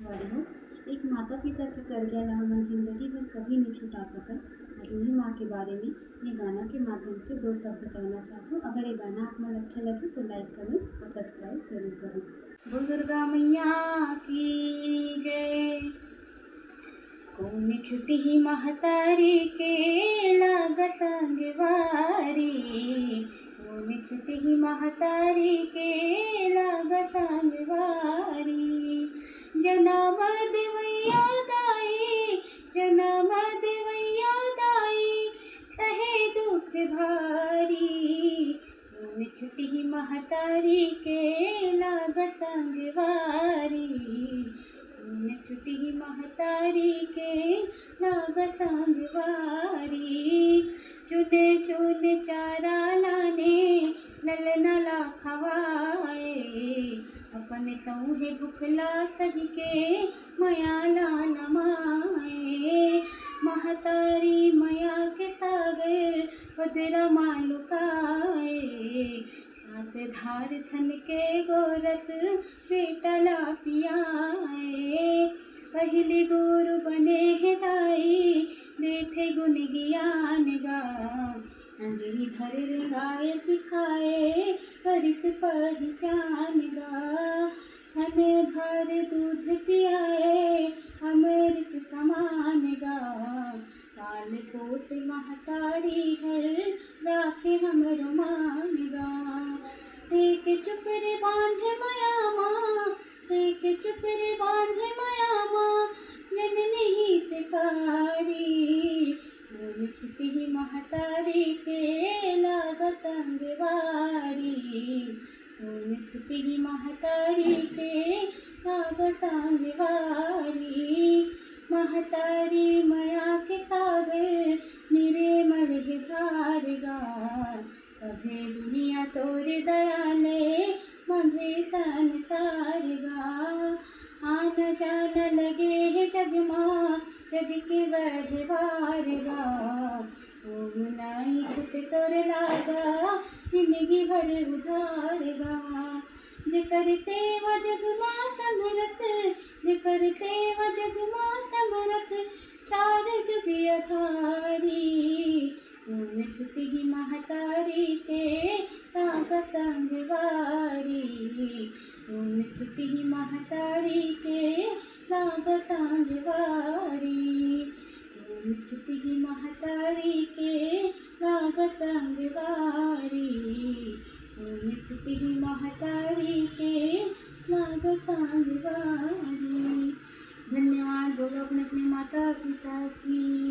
वाली हूँ। एक माता-पिता के कर गया लामन ज़िंदगी भर कभी नहीं छुटा सकल। मैं उन्हीं माँ के बारे में ये गाना के माध्यम से 2 शब्द कहना चाहती हूँ। अगर ये गाना आपको अच्छा लगे तो लाइक, कमेंट और सब्सक्राइब ज़रूर करें। बोल दुर्गा मैया की जय। कौन छुटी महतारी के लाग संगवारी। कौन छुटी महतारी के लाग संगवारी। जनम देवैया दाई, जनम देवैया दाई, सहे दुख भारी। कौन छुटी महतारी के लाग संगवारी। कौन छुटी महतारी के लाग संगवारी। चुने चुने चारा लाने ललना ला खवाए। अपने सौहे भुखला सही के मया लाल माए। महतारी मया के सागर बदरा मालुकाए। सात धार थन के गोरस बेटला पियाए। पहले गुरु बने हैं दाई, देथे गुण ज्ञान गा। अंजलि धर रे गाय सिखाए, करिस पहचान गा। थन भर दूध पियाए, अमृत समान गा। पाल पोस महतारी हर, राखे हमरो मान गा। सेक चुप रे बांधे माया माँ, सेक चुप रे बांधे माया माँ, जननी हितकारी। कौन छुटी महतारी के लाग संगवारी। कौन छुटी महतारी के लाग संगवारी। महतारी मया के सागर निर्मल है धार गा। कभे दुनिया तोरे दयाले मधे संसार गा। आना जाना लगे है जग माँ, जग के व्यवहार गा। ओम नाई छुप तोर लागा, जिंदगी भर उधार गा। जेकर सेवा जग माँ समरथ, जेकर सेवा जग माँ समरथ, चार जुग अधारी। कौन छुटी महतारी के लाग संगवारी। कौन छुटी महतारी के लाग संगवारी। कौन छुटी महतारी के लाग संगवारी। कौन छुटी महतारी के लाग संगवारी। धन्यवाद। बोलो अपने अपने माता पिता की।